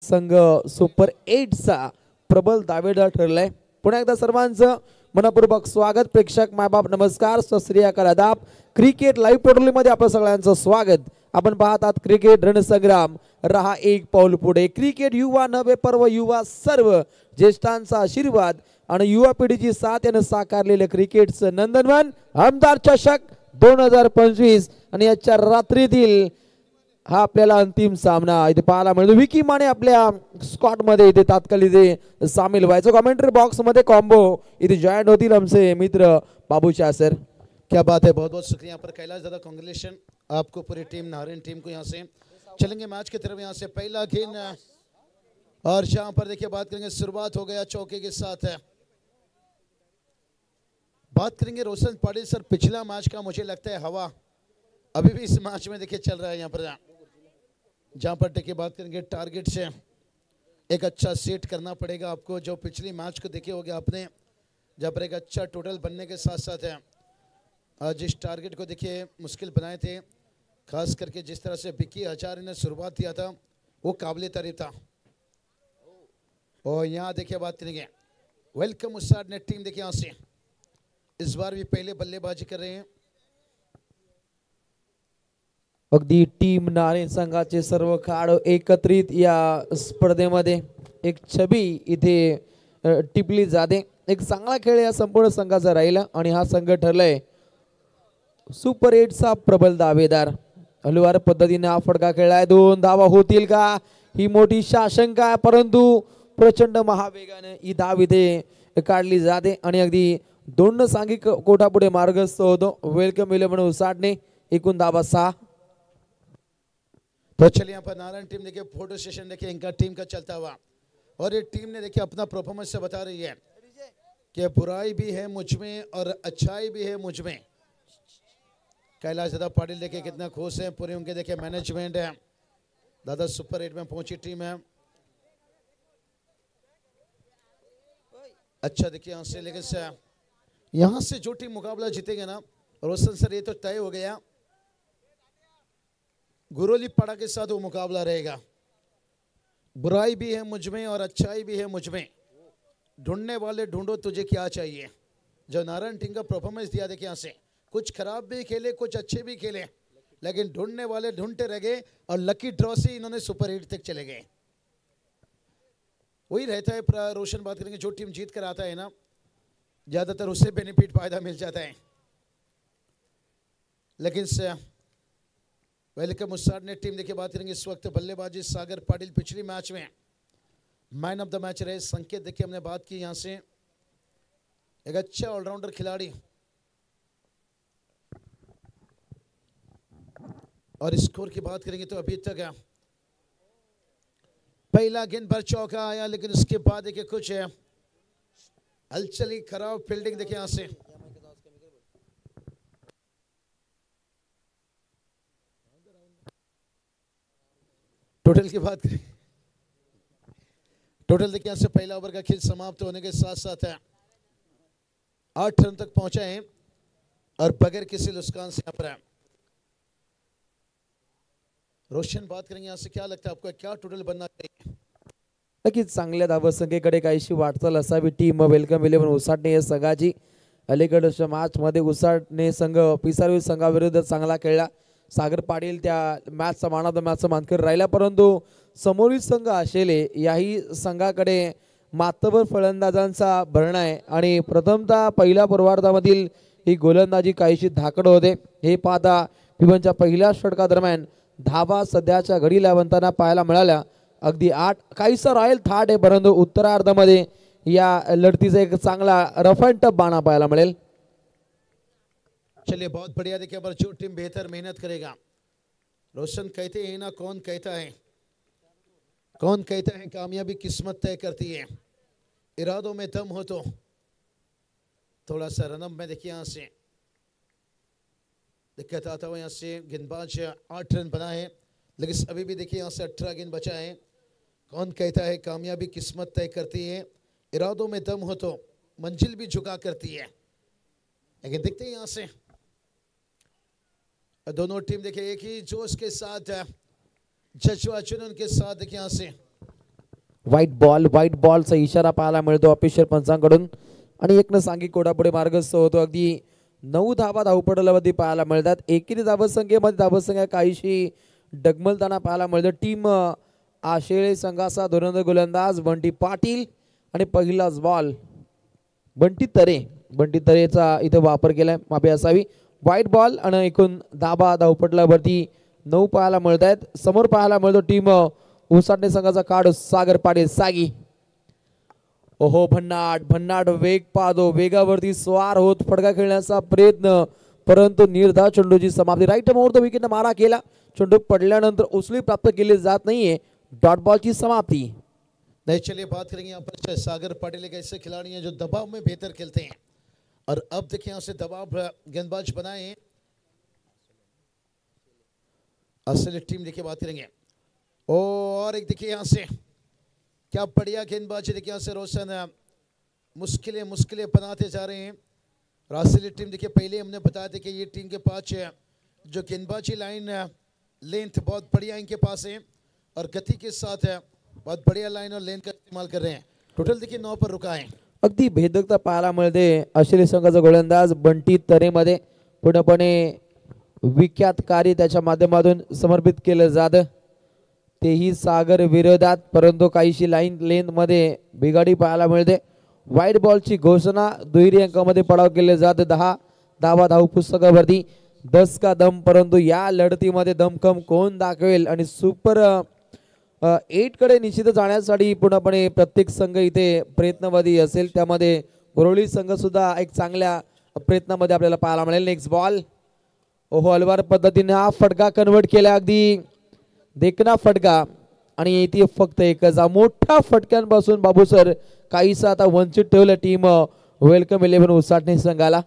संघ सुपर 8चा प्रबल दावेदार ठरलाय. पुन्हा एकदा सर्वांचं मनपूर्वक स्वागत. प्रेक्षक मायबाप नमस्कार, सत श्री अकाल, आदाब. क्रिकेट लाईव्ह पोर्टल मध्ये आपलं सगळ्यांचं स्वागत. आपण पाहतात क्रिकेट रणसंग्राम, रहा एक पाऊल पुढे. क्रिकेट युवा नवे पर्व, युवा सर्व ज्येष्ठांचा आशीर्वाद आणि युवा पिढीची साथ यानं साकारलेलं क्रिकेटचं नंदनवन आमदार चषक 2025 आणि याच्या रात्रीतील हा आपल्याला अंतिम सामना इथे पाहायला मिळतो. विकी माने आपल्या स्क्वॉड मध्ये इथे तात्काळ इथे सामील व्हायचं. कमेंट्री बॉक्स मध्ये कॉम्बो इथे जॉईन होतील आमचे मित्र बाबू शाह सर. क्या बात है, बहुत बहुत शुक्रिया पर कैलाश दादा, कांग्रेचुलेशन आपको, पूरी टीम नाहरन टीम को। यहाँ से चलेंगे मैच की तरफ। यहाँ से पहला गेंद और जहाँ पर देखिए बात करेंगे, शुरुआत हो गया चौके के साथ है। बात करेंगे रोशन पाटिल सर, पिछला मैच का मुझे लगता है हवा अभी भी इस मैच में देखिए चल रहा है। यहाँ पर जहाँ पर देखिए बात करेंगे टारगेट से एक अच्छा सेट करना पड़ेगा आपको। जो पिछली मैच को देखे होगे आपने, जहाँ पर एक अच्छा टोटल बनने के साथ साथ है जिस टारगेट को देखिए मुश्किल बनाए थे, खास करके जिस तरह से विकी हजारे ने शुरुआत किया था वो काबिल तारीफ था। और यहाँ देखिए बात करेंगे वेलकम उस्ताद ने टीम देखिए यहाँ से इस बार भी पहले बल्लेबाजी कर रहे हैं। अगदी टीम नारायण संघाचे सर्व खेळाडू एकत्रित या स्पर्धेमध्ये एक छबी इथे टिपली जाते. एक चांगला खेळ या संपूर्ण संघाचा राहिला आणि हा संघ ठरलाय सुपर 8चा प्रबल दावेदार. हलवार पद्धतीने हा फटका खेळलाय. 2 धावा होतील का ही मोठी आशंका आहे, परंतु प्रचंड महावेगाने ही धाव इथे काढली जाते आणि अगदी 2 सांघिक कोटापुढे मार्गस्थ होतो. वेलकम 11 उसाटने. एकूण धावा 6. तो चलिए यहाँ पर नारायण टीम देखिए फोटो सेशन देखिए इनका टीम का चलता हुआ, और ये टीम ने देखिए अपना परफॉर्मेंस से बता रही है कि बुराई भी है मुझ में और अच्छाई भी है मुझ में। कैलाश दादा पाटिल देखिए कितना खुश है, पूरे उनके देखिए मैनेजमेंट है। दादा सुपर 8 में पहुंची टीम है। अच्छा देखिए यहाँ से, लेकिन यहाँ से जो टीम मुकाबला जीतेगा ना रोशन सर, ये तो तय हो गया, गुरोली पाड़ा के साथ वो मुकाबला रहेगा। बुराई भी है मुझ में और अच्छाई भी है मुझ में, ढूंढने वाले ढूंढो तुझे क्या चाहिए। जो नारायण टीम का परफॉर्मेंस दिया देखिए यहाँ से, कुछ खराब भी खेले कुछ अच्छे भी खेले, लेकिन ढूंढने वाले ढूंढते रह गए और लकी ड्रॉ से इन्होंने सुपर 8 तक चले गए। वही रहता है, रोशन बात करेंगे, जो टीम जीत कर आता है ना ज्यादातर उससे बेनिफिट फायदा मिल जाता है। लेकिन वेलकम उस्ताद ने टीम देखिए बात करेंगे इस वक्त बल्लेबाजी सागर पाटिल पिछली मैच में मैन ऑफ द मैच रहे। संकेत देखिए हमने बात की, यहाँ से एक अच्छा ऑलराउंडर खिलाड़ी, और स्कोर की बात करेंगे तो अभी तक पहला गेंद पर चौका आया, लेकिन उसके बाद देखिए कुछ हलचल, खराब फील्डिंग देखिए यहाँ से। टोटल की बात करें, टोटल देखिए यहाँ से पहला ओवर का खेल समाप्त होने के साथ साथ है 8 रन तक पहुंचा है और बगैर किसी नुकसान से यहाँ पर है। रोशन बात करेंगे यहाँ से, क्या लगता है आपको क्या टोटल बनना चाहिए? नक्कीच चांगल्या धावसंख्येकडे काहीशी वाटचाल असावी टीम वेलकम 11 उसाटणे या संघाची. अलीकडच्या मॅच मध्ये उसाटणे संघ पिसारवी संघाविरुद्ध चांगला खेळला. सागर पाटील त्या मॅचचा मान ऑफ द मॅचचा मानकरी राहिला, परंतु समोरील संघ आशेले याही संघाकडे मातबर फलंदाजांचा भरणा आहे आणि प्रथमतः पहिल्या पूर्वार्धामधील ही गोलंदाजी काहीशी धाकड होते. हे पाहता पिबनच्या पहिल्या षटकादरम्यान धावा सध्याच्या घडीला बनताना पाहायला मिळाल्या. अगदी 8 काहीसा रॉयल थाट आहे, परंतु उत्तरार्धामध्ये या लढतीचा एक चांगला रफ अँड टफ बाणा पाहायला मिळेल. चलिए बहुत बढ़िया देखिए, पर जो टीम बेहतर मेहनत करेगा, रोशन कहते हैं ना, कौन कहता है कामयाबी किस्मत तय करती है, इरादों में दम हो तो थोड़ा सा रनअप में देखिए यहाँ से दिक्कत आता हुआ। यहाँ से गेंदबाज 8 रन बना है, लेकिन अभी भी देखिए यहाँ से 18 गेंद बचा है। कौन कहता है कामयाबी किस्मत तय करती है, इरादों में दम हो तो मंजिल भी झुका करती है। लेकिन देखते हैं यहाँ से दोनों टीम देखिए एक ही जोश के साथ जज्बा जुनून के साथ देखिए यहाँ से व्हाईट बॉलचा इशारा पाहायला मिळतो ऑफिशियल पंचांकडून आणि एकनं सांगी कोडापुढे मार्गस्थ होतो. अगदी 9 धावा धावपटलावरती पाहायला मिळतात. एकेरी धावसंख्येमध्ये धावसंख्या काहीशी डगमलताना पाहायला मिळतं. टीम आशेळे संघाचा धुरंधर गोलंदाज बंटी पाटील आणि पहिलाच बॉल बंटी तरेचा इथे वापर केलाय, माफी असावी. व्हाईट बॉल आणि एकूण धाबा धावपटलावरती 9 पाहायला मिळत आहेत. समोर पाहायला मिळतो टीम उसाटणे संघाचा कार्ड सागर पाटील सागी. ओहो भन्नाट वेग पाहतो, वेगावरती स्वार होत फटका खेळण्याचा प्रयत्न, परंतु निर्धाव चेंडूची समाप्ती. राईट मुहूर्त विकेट मारा केला, चेंडू पडल्यानंतर उचली प्राप्त केली जात नाहीये. डॉट बॉलची समाप्ती. नहीं, चलिए बात करेंगे यहाँ पर सागर पाटिल एक ऐसे खिलाड़ी हैं जो दबाव में बेहतर खेलते हैं और अब देखिए यहाँ से दबाव गेंदबाज बनाए हैं असली टीम। देखिए बात करेंगे और एक देखिए यहाँ से क्या बढ़िया गेंदबाजी। देखिए यहाँ से रोशन मुश्किलें बनाते जा रहे हैं और असली टीम। देखिए पहले हमने बताया था कि ये टीम के पास जो गेंदबाजी लाइन लेंथ बहुत बढ़िया इनके पास है और गति के साथ बहुत बढ़िया लाइन और लेन का इस्तेमाल कर रहे हैं। टोटल देखिए 9 पर रुका है। अगदी भेदकता पाहायला मिळते आशिले संघाचा गोलंदाज बंटी तरेमध्ये. पूर्णपणे विख्यात कार्य त्याच्या माध्यमातून समर्पित केलं जातं, तेही सागर विरोधात, परंतु काहीशी लाईन लेंथ मध्ये बिघाडी पाहायला मिळते. व्हाईट बॉलची घोषणा दुहेरी अंकामध्ये पडाव केले जाते. 10 धावा धाव पुस्तकावरती 10 का दम, परंतु या लढतीमध्ये दमखम कोण दाखवेल आणि सुपर 8 कडे निश्चित जाण्यासाठी पूर्णपणे प्रत्येक संघ इथे प्रयत्नवादी असेल. त्यामध्ये गोरवली संघ सुद्धा एक चांगल्या प्रयत्नामध्ये आपल्याला पाहायला मिळेल. Next ball. ओहो, अलवार पद्धतीने हा फटका कन्वर्ट केला, अगदी देखना फटका आणि इथे फक्त एकच मोठ्या फटक्यांपासून बाबू सर काहीसा आता वंचित ठेवलं टीम वेलकम 11 उसाटणे संघाला.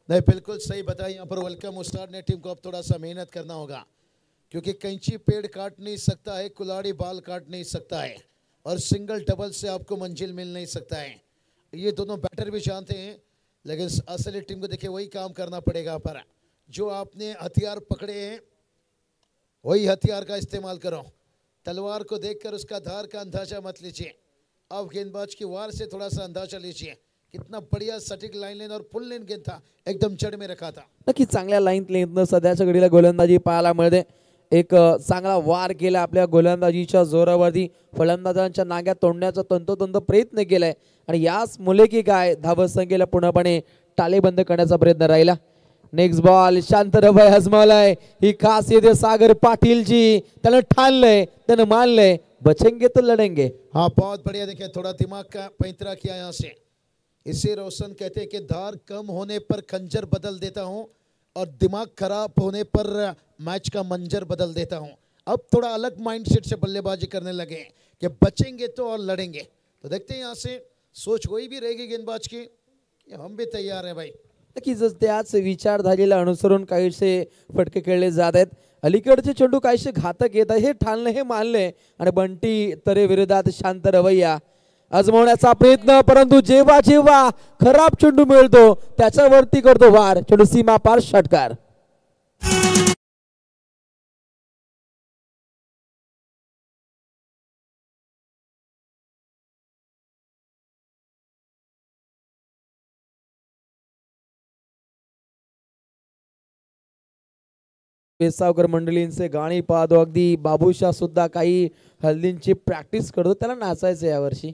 नहीं, बिल्कुल सही बताया। यहाँ पर वेलकम उस्तादने टीम को अब थोड़ा सा मेहनत करना होगा क्योंकि कैंची पेड़ काट नहीं सकता है, कुल्हाड़ी बाल काट नहीं सकता है और सिंगल डबल से आपको मंजिल मिल नहीं सकता है। ये दोनों बैटर भी जानते हैं, लेकिन असली टीम को देखिए वही काम करना पड़ेगा। पर जो आपने हथियार पकड़े हैं वही हथियार का इस्तेमाल करो। तलवार को देखकर उसका धार का अंदाजा मत लीजिए, अब गेंदबाज की वार से थोड़ा सा अंदाजा लीजिए। कितना बढ़िया सटीक लाइन लेन और फुल लेन गेंद था, एकदम जड़ में रखा था। नक्कीच चांगल्या लाईन लेंथनं सध्याच्या घडीला गोलंदाजी पाहायला मिळते. एक चांगला वार केला आपल्या गोलंदाजीच्या जोरावरती, फलंदाजांच्या नाग्यात तोडण्याचा तंतोतंत प्रयत्न केलाय आणि याच मुले की काय धावसंख्येला पूर्णपणे टाळेबंद करण्याचा प्रयत्न राहिला. Next ball. शांत रबाई हजमावलाय, ही खासियत आहे सागर पाटीलची. त्यानं ठाणलंय, त्यानं मानलंय, बचेंगे तो लढेंगे. हाँ, बहुत बढ़िया। देखिए थोड़ा दिमाग का पैंतरा किया यहाँ से। इसे रोशन कहते हैं कि धार कम होने पर खंजर बदल देता हूँ और दिमाग खराब होने पर मैच का मंजर बदल देता हूँ। अब थोड़ा अलग माइंडसेट से बल्लेबाजी करने लगे कि बचेंगे तो और लड़ेंगे। तो देखते हैं यहाँ से सोच वही भी रहेगी गेंदबाज की, हम भी तैयार हैं भाई। नक्कीच त्याच विचारधारेला अनुसरून काहीसे फटके खेळले जात आहेत. अलीकडचे चेंडू काहीसे घातक येत आहे, हे ठाणलं, हे मानले आणि बंटी तरे विरोधात शांत रवैया आजमावण्याचा प्रयत्न, परंतु जेव्हा जेव्हा खराब चेंडू मिळतो त्याच्यावरती करतो वार, चेंडू सीमा पार षटकार. पेसावकर मंडळींचे गाणी पाहतो, अगदी बाबूशाह सुद्धा काही हल्दींची प्रॅक्टिस करतो, त्याला नाचायचं यावर्षी.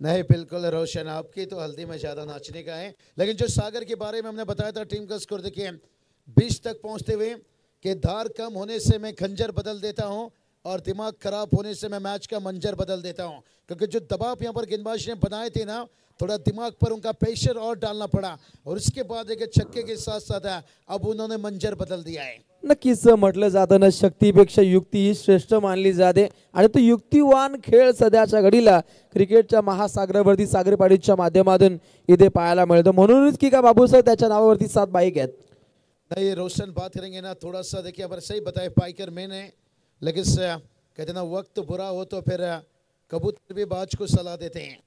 नहीं, बिल्कुल रोशन, आपकी तो हल्दी में ज़्यादा नाचने का है। लेकिन जो सागर के बारे में हमने बताया था टीम का स्कोर देखिए 20 तक पहुंचते हुए कि धार कम होने से मैं खंजर बदल देता हूं और दिमाग खराब होने से मैं मैच का मंजर बदल देता हूं। क्योंकि जो दबाव यहाँ पर गेंदबाज ने बनाए थे ना, थोड़ा दिमाग पर उनका प्रेशर और डालना पड़ा और उसके बाद एक छक्के के साथ साथ अब उन्होंने मंजर बदल दिया है। नक्कीच म्हटलं जातं ना, शक्तीपेक्षा युक्ती ही श्रेष्ठ मानली जाते आणि तो युक्तिवान खेळ सध्याच्या घडीला क्रिकेटच्या महासागरावरती सागर पाटीलच्या माध्यमातून इथे पाहायला मिळतो. म्हणूनच की का बाबूसाहेब त्याच्या नावावरती 7 बाईक आहेत. नहीं, रोशन बात करेंगे ना थोड़ा सा, देखिए अब सही बताए पाइकर मैंने, लेकिन कहते ना वक्त बुरा हो तो फिर कबूतर भी बाज को सलाह देते हैं।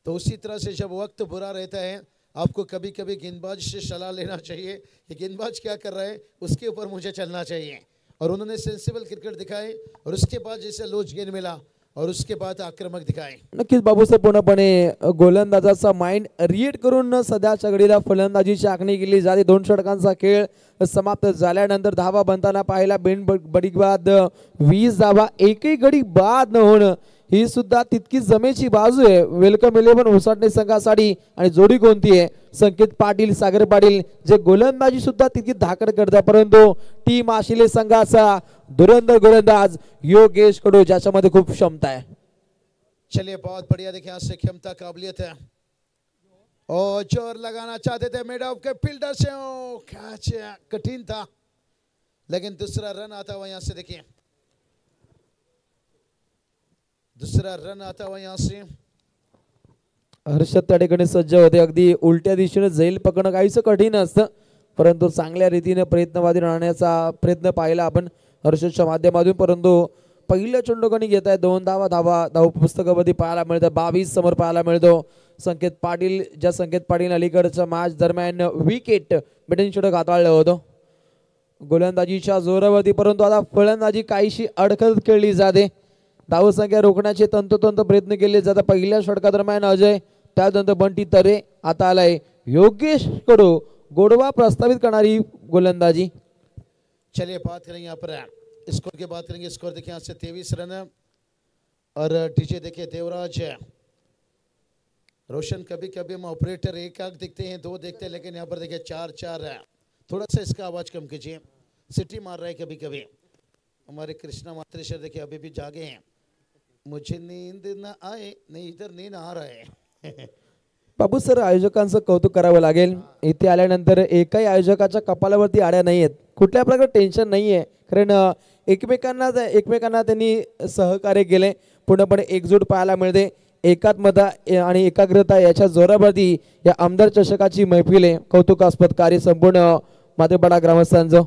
तो उसी तरह से जब वक्त बुरा रहता है आपको कभी कभी गेंदबाज से सलाह लेना चाहिए कि गेंदबाज क्या कर रहा है, उसके ऊपर मुझे चलना चाहिए। और उन्होंने सेंसिबल क्रिकेट दिखाए और उसके बाद जैसे लॉज गेंद मिला और उसके बाद आक्रमक दिखाए। नक्कीच बाबूसाहेब पूर्णपणे गोलंदाजाचा माइंड रिएट करून सध्याच्या घडीला फलंदाजीची आखणी केली जाते। 2 षटकांचा खेळ समाप्त झाल्यानंतर धावा बनताना पाहायला बडी बाद 20 धावा एकही गडी बाद न होणं ही सुद्धा तितकी जमेची बाजू आहे। वेलकम 11 उसाटणे संघासाठी आणि जोडी कोणती आहे? संकेत पाटील सागर पाटील जे गोलंदाजी सुद्धा तितकी धाकड करतात, परंतु टीम आशिले संघाचा धुरंधर गोलंदाज योगेश कडू ज्याच्यामध्ये खूप क्षमता है। चलिए बहुत बढ़िया, देखिए यहाँ से क्षमता काबिलियत है और जोर लगाना चाहते थे मिड ऑफ के फील्डर से, कैच कठिन था लेकिन दूसरा रन आता हुआ यहाँ से। देखिए दूसरा रन आता हुआ यहाँ से। हर्षद त्या ठिकाणी सज्ज होते। अगदी उलट्या दिशेने झेल पकडणं काहीच कठीण असतं, परंतु चांगल्या रीतीने प्रयत्नवादी राहण्याचा प्रयत्न पाहिला आपण हर्षदच्या माध्यमातून। परंतु पहिल्या चेंडूकणी घेत आहे 2 धाव पुस्तकामध्ये पाहायला मिळतं। 22 समोर पाहायला मिळतो। संकेत पाटील ज्या संकेत पाटील अलीकडच्या मॅच दरम्यान विकेट बेटिंग षटक हाताळलं होतं गोलंदाजीच्या जोरावरती, परंतु आता फलंदाजी काहीशी अडखळत खेळली जाते। धावसंख्या रोखण्याचे तंतोतंत प्रयत्न केले जातात। पहिल्या षटका दरम्यान अजय, त्यानंतर बंटी तरे, आता आलाय योगेश कडू गोडवा प्रस्तावित करणारी गोलंदाजी। चलिए बात करेंगे यहाँ पर स्कोर की बात करेंगे। स्कोर देखिए यहाँ से 23 रन और डीजे देखिए देवराज है। रोशन कभी कभी हम ऑपरेटर एक आग दिखते हैं 2 दिखते हैं, लेकिन यहाँ पर देखिए 4-4 है। थोड़ा सा इसका आवाज कम कीजिए, सिटी मार रहा है कभी कभी। हमारे कृष्णा मात्रेश्वर देखिए अभी भी जागे हैं। मुझे नींद न आए, नहीं इधर नींद आ रहा है। बाबू सर आयोजकांचं कौतुक करावं लागेल। इथे आल्यानंतर एकाही आयोजकाच्या कपालावरती आड्या नाही आहेत, कुठल्या प्रकारे टेन्शन नाही आहे, कारण एकमेकांना त्यांनी सहकार्य केले। पूर्णपणे एकजूट पाहायला मिळते। एकात्मता आणि एकाग्रता याच्या जोरावरती या आमदार चषकाची मैफिल आहे। कौतुकास्पद कार्य संपूर्ण मातेपाडा ग्रामस्थांचं।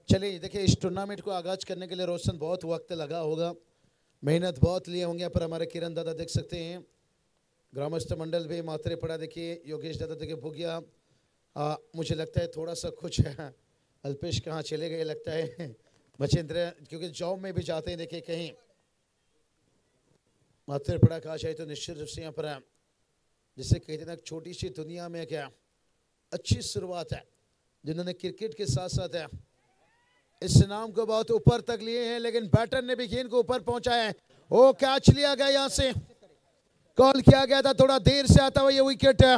चलिए देखिए इस टूर्नामेंट को आगाज करने के लिए रोशन बहुत वक्त लगा होगा, मेहनत बहुत लिए होंगे। पर हमारे किरण दादा देख सकते हैं, ग्रामस्थ मंडल भी मात्रेपड़ा देखिए, योगेश दादा देखिए भुगिया। मुझे लगता है थोड़ा सा कुछ है, अल्पेश कहाँ चले गए लगता है, मचेंद्र क्योंकि जॉब में भी जाते हैं देखिए कहीं। मात्रेपड़ा कहा जाए तो निश्चित रूप से यहाँ पर जिसे कहते हैं छोटी सी दुनिया में क्या अच्छी शुरुआत है, जिन्होंने क्रिकेट के साथ साथ है इस नाम को बहुत ऊपर तक लिए हैं, लेकिन बैटर ने भी गेंद को ऊपर पहुंचाया है। ओ कैच लिया गया, यहां से कॉल किया गया था, थोड़ा देर से आता हुआ ये विकेट है।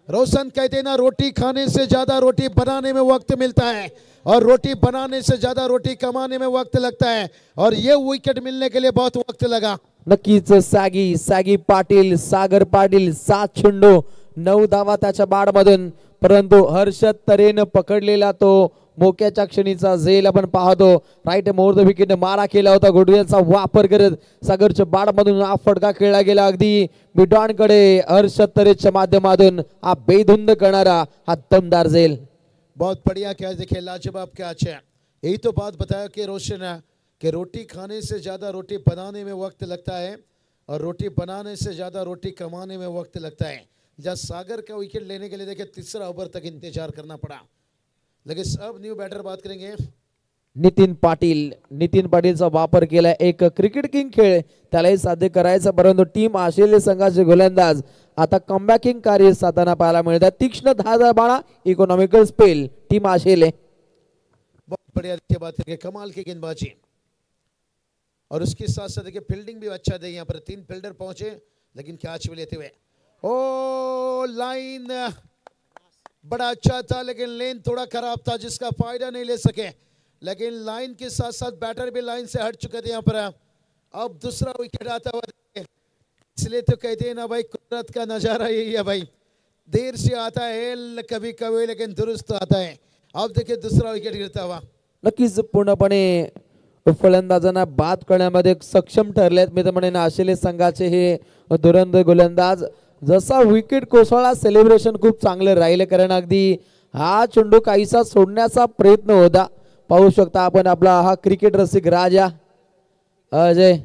रोशन कहते हैं ना, रोटी खाने से ज्यादा रोटी बनाने में वक्त मिलता है और रोटी बनाने से ज्यादा रोटी कमाने में वक्त लगता है, और ये विकेट मिलने के लिए बहुत वक्त लगा। नक्कीच सागी पाटील सागर पाटील 7 चेंडू 9 धावा त्याच्या बाडमधून, परंतु हर्षद तरेनं पकडलेला तो मोक्याच्या क्षणीचा झेल आपण पाहतो। राईट मोर द विकेट मारा केला होता, गुडवेलचा वापर करत सागरच्या बाडमधून हा फटका खेळला गेला अगदी मिडॉनकडे। हर्षद तरेच्या माध्यमातून हा बेधुंद करणारा हा दमदार झेल। बहुत बढ़िया कैच देखिए, लाजवाब कैच है। यही तो बात बताया कि रोशन है कि रोटी खाने से ज्यादा रोटी बनाने में वक्त लगता है और रोटी बनाने से ज्यादा रोटी कमाने में वक्त लगता है। जब सागर का विकेट लेने के लिए देखिए 3रा ओवर तक इंतजार करना पड़ा, लेकिन अब न्यू बैटर बात करेंगे नितीन पाटीलचा वापर केला। एक क्रिकेट किंग खेळ त्यालाही साध्य करायचा, परंतु टीम आशिले संघाचे गोलंदाज आता कमबॅकिंग कार्य साधताना पाहायला मिळतात। तीक्ष्ण धारदार बाणा, इकॉनॉमिकल स्पेल टीम आशिले। बहुत बढ़िया देखिए बात करेंगे, कमाल की गेंदबाजी और उसके साथ साथ देखिए फील्डिंग भी अच्छा दे। यहाँ पर 3 फील्डर पहुंचे लेकिन कैच भी लेते हुए। ओ लाइन बड़ा अच्छा था लेकिन लेन थोड़ा खराब था जिसका फायदा नहीं ले सके, लेकिन लाइन के साथ साथ बैटर भी लाइन से हट चुके थे। यहाँ पर अब दूसरा विकेट आता हुआ, इसलिए तो कहते हैं ना भाई, कुदरत का नजारा यही है भाई, देर से आता है कभी कभी लेकिन दुरुस्त आता है। अब देखिए दूसरा विकेट गिरता हुआ। नक्कीच पूर्णपणे फलंदाजांना बाद करण्यामध्ये सक्षम ठरलेत मी तर म्हणेन आशिले संघाचे हे धुरंधर गोलंदाज। जसा विकेट कोसळला सेलिब्रेशन खूप चांगलं राहिले, कारण अगदी हा चेंडू काहीसा सोडण्याचा प्रयत्न होता। पाहू शकता आपण आपला हा क्रिकेट रसिक राजा अजय,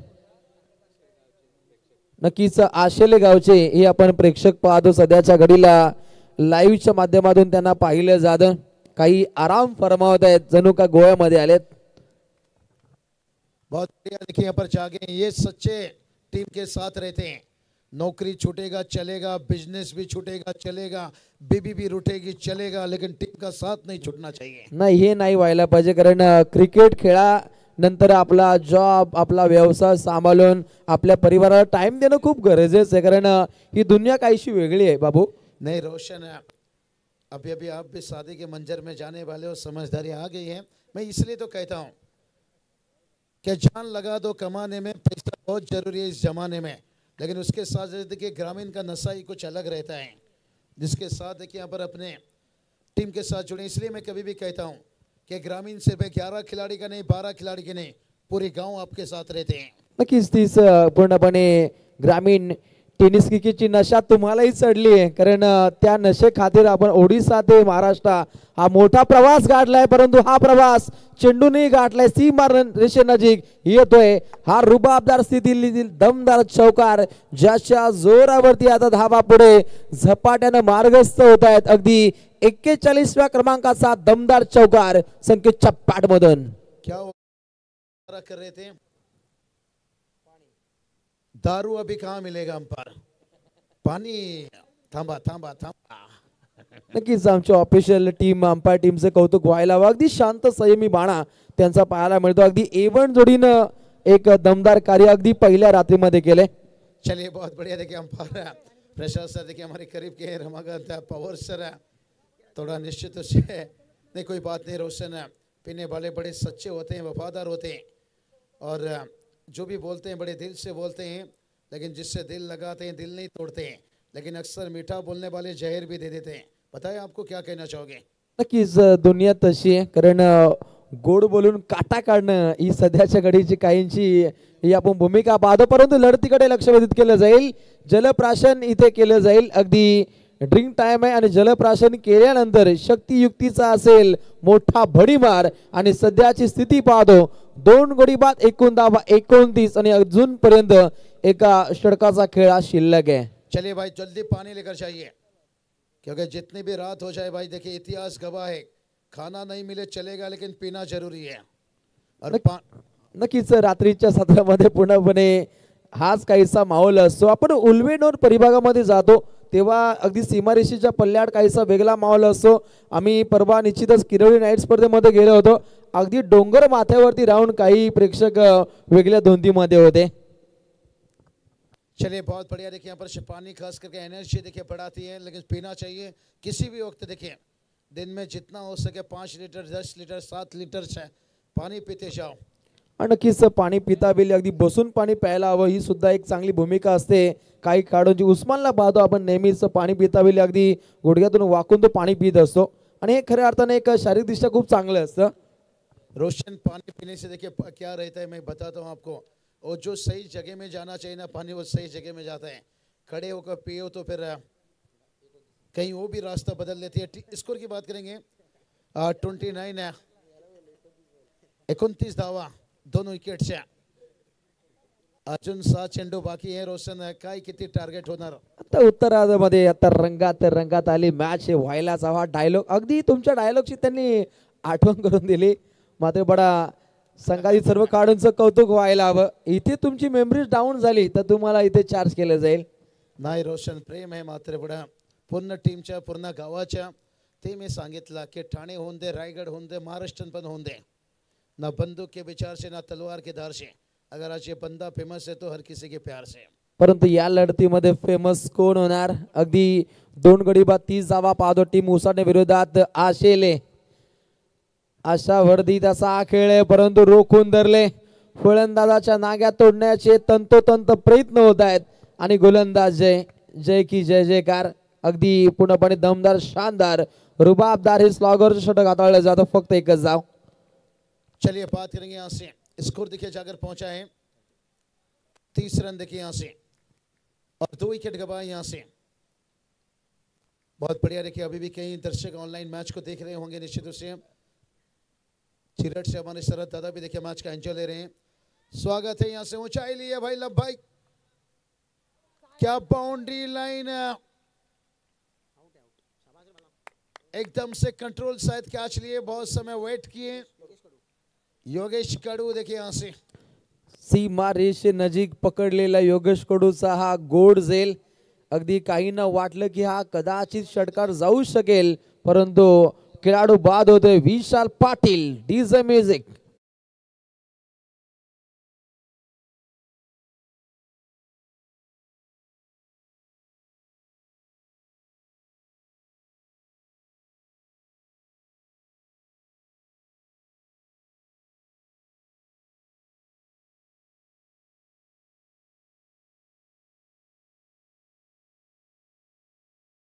नक्कीच आशिले गावचे हे आपण प्रेक्षक पाहतो सध्याच्या घडीला लाईव्हच्या माध्यमातून त्यांना पाहिलं जातं। काही आराम फरमावत आहेत, जणू का गोव्यामध्ये आलेत। बहुत बढ़िया, देखिए यहाँ पर जागे ये सच्चे टीम के साथ रहते हैं। नौकरी छूटेगा चलेगा, बिजनेस भी छूटेगा चलेगा, बीबी भी रुठेगी चलेगा, लेकिन टीम का साथ नहीं छूटना चाहिए। नाही हे नाही व्हायला पाहिजे, कारण क्रिकेट खेळानंतर आपला जॉब आपला व्यवसाय सांभाळून आपल्या परिवाराला टाइम देणं खूप गरजेचं आहे, कारण ही दुनिया काहीशी वेगळी आहे बाबू. नहीं रोशन, अभी अभी आप भी शादी के मंजर में जाने वाले हो, समझदारी आ गई है। मैं इसलिए तो कहता हूँ कि जान लगा दो कमाने में, पैसा बहुत जरूरी है इस जमाने में, लेकिन उसके साथ देखिए ग्रामीण का नशा ही कुछ अलग रहता है, जिसके साथ देखिए यहाँ पर अपने टीम के साथ जुड़े। इसलिए मैं कभी भी कहता हूँ कि ग्रामीण से 11 खिलाड़ी का नहीं, 12 खिलाड़ी के नहीं, पूरे गांव आपके साथ रहते हैं। नक्कीच तीच पूर्णपणे ग्रामीण टेनिस क्रिकेटची नशा तुम्हालाही चढली आहे, कारण त्या नशे खातीर आपण ओडिसा ते महाराष्ट्र हा मोठा प्रवास गाठलाय, परंतु हा प्रवास चेंडूनही गाठलाय. सीमा रेषेनजीक येतोय हा रुबाबदार स्थितीतील दमदार चौकार, ज्याच्या जोरावरती आता धावा पुढे झपाट्यानं मार्गस्थ होत आहेत. अगदी 41व्या क्रमांकाचा दमदार चौकार संकेत चप्पाट मधून. क्या कर रहे थे, दारू अभी कहाँ मिलेगा अंपायर, पानी, थांबा थांबा थांबा. नक्कीच आमच्या ऑफिशियल टीम अंपायर टीमचे कौतुक व्हायला हवं. अगदी शांत संयमी बाणा त्यांचा पाहायला मिळतो. अगदी A1 जोडीनं एक दमदार कार्य अगदी पहिल्या रात्रीमध्ये केले. चलिए बहुत बढ़िया, देखिए अंपायर प्रशांत सर देखिए हमारे करीब के रमाकांत पवार सर, थोड़ा निश्चित से नहीं, कोई बात नहीं रोशन, पीने वाले बड़े सच्चे होते हैं, वफादार होते हैं, और जो भी बोलते हैं बड़े दिल से बोलते हैं, लेकिन जिससे दिल लगाते हैं दिल नहीं तोड़ते हैं, लेकिन अक्सर मीठा बोलने वाले जहर भी दे देते हैं. बताइए आपको क्या कहना चाहोगे. नक्कीच दुनिया तशी आहे, कारण गोड बोलून काटा काढणं ही सध्याच्या घडीची काहींची ही आपण भूमिका पाहतो, परंतु लढतीकडे लक्ष वेधित केलं जाईल. जलप्राशन इथे केलं जाईल. अगदी ड्रिंक टाइम आहे आणि जलप्राशन केल्यानंतर शक्तियुक्तीचा असेल मोठा भडीमार, आणि सध्याची स्थिती पाहतो 2 गडी बाद 29 आणि अजूनपर्यंत एका षटकाचा खेळ हा शिल्लक आहे. चलिए भाई जल्दी पानी लेकर जाइए, क्योंकि जितनी भी रात हो जाए भाई, देखिए इतिहास गवाह है, खाना नहीं मिले चलेगा लेकिन पीना जरूरी है. और नक्कीच रात्रीच्या सत्रामध्ये पूर्णपणे हाच काहीसा माहोल असतो. आपण उल्वेडोर परिभागामध्ये जातो तेव्हा अगदी सीमारेषेच्या पल्ल्याड काहीसा वेगळा माहोल असतो. आम्ही परवा निश्चितच किरोळी नाईट स्पर्धेमध्ये गेलो होतो. अगदी डोंगर माथ्यावरती राहून काही प्रेक्षक वेगळ्या धुंदीमध्ये होते. चलिए बहुत बढ़िया, देखिए यहाँ पर पानी खास करके एनर्जी देखिए बढ़ाती है, लेकिन पीना चाहिए किसी भी वक्त. देखिए दिन में जितना हो सके 5 लीटर 10 लीटर 7 लीटर से पानी पीते जाओ. आणि नक्कीच पाणी पिता वेळी अगदी बसून पाणी प्यायला हवं, ही सुद्धा एक चांगली भूमिका असते. काही खेळाडूंची उस्मानला पाहतो आपण नेहमीच पाणी पिता वेळी अगदी गुडघ्यातून वाकून तो पाणी पित असतो, आणि हे खऱ्या अर्थाने एक शारीरिकदृष्ट्या खूप चांगलं असतं. रोशन पानी पीने से देखिए क्या रहता है, मैं बताता हूँ आपको. और जो सही जगह में जाना चाहिए ना पानी, वो सही जगह में जाता है. खड़े होकर पियो तो फिर कहीं वो भी रास्ता बदल लेती है. स्कोर की बात करेंगे 29 29 धावा, 2 विकेटच्या. अजून 7 चेंडू बाकी आहे. रोशन काय किती टार्गेट होणार. आता उत्तरार्धामध्ये आता रंगात आली मॅच. हे व्हायलाच हवा डायलॉग, अगदी तुमच्या डायलॉगची त्यांनी आठवण करून दिली. मात्र बडा संघातील सर्व खेळाडूंचं कौतुक व्हायला हवं. इथे तुमची मेमरीज डाऊन झाली तर तुम्हाला इथे चार्ज केलं जाईल. नाही रोशन, प्रेम आहे मात्र बडा पूर्ण टीमच्या पूर्ण गावाच्या. ते मी सांगितलं की ठाणे होऊन दे, रायगड होऊन दे, महाराष्ट्र पण होऊन दे, ना बंदूक के विचार से ना तलवार के धार से. अगर आज ये बंदा फेमस है तो हर किसी के प्यार से. परंतु या लढतीमध्ये फेमस कोण होणार. अगदी 2 गडी बाद 30 धावा पाहतो टीम उसाने विरोधात आशेले. अशा वर्दीत असा हा खेळ आहे, परंतु रोखून धरले. फलंदाजाच्या नाग्या तोडण्याचे तंतोतंत प्रयत्न होत आहेत, आणि गोलंदाज जय की जय जयकार. अगदी पूर्णपणे दमदार शानदार रुबाबदार हे स्लॉगरचं षटक हाताळलं जातं. फक्त एकच धाव. चलिए बात करेंगे यहाँ से. स्कोर देखिए जाकर पहुंचा है 30 रन देखिए यहाँ से, और 2 विकेट गवाए यहाँ से. बहुत बढ़िया. देखिए अभी भी कई दर्शक ऑनलाइन मैच को देख रहे होंगे निश्चित रूप से. चिरट से हमारे शरद दादा भी देखिए मैच का एंजॉय ले रहे हैं. स्वागत है यहाँ से. ऊंचाई ली है भाई लब भाई, क्या बाउंड्री लाइन, एकदम से कंट्रोल शायद कैच लिए, बहुत समय वेट किए. योगेश कडू देखिए यहाँ से. सीमा रेषे नजीक पकडलेला योगेश कडूचा हा गोड झेल. अगदी काहींना वाटलं की हा कदाचित षटकार जाऊ शकेल, परंतु खेळाडू बाद होतोय. Vishal Patil, DJ music.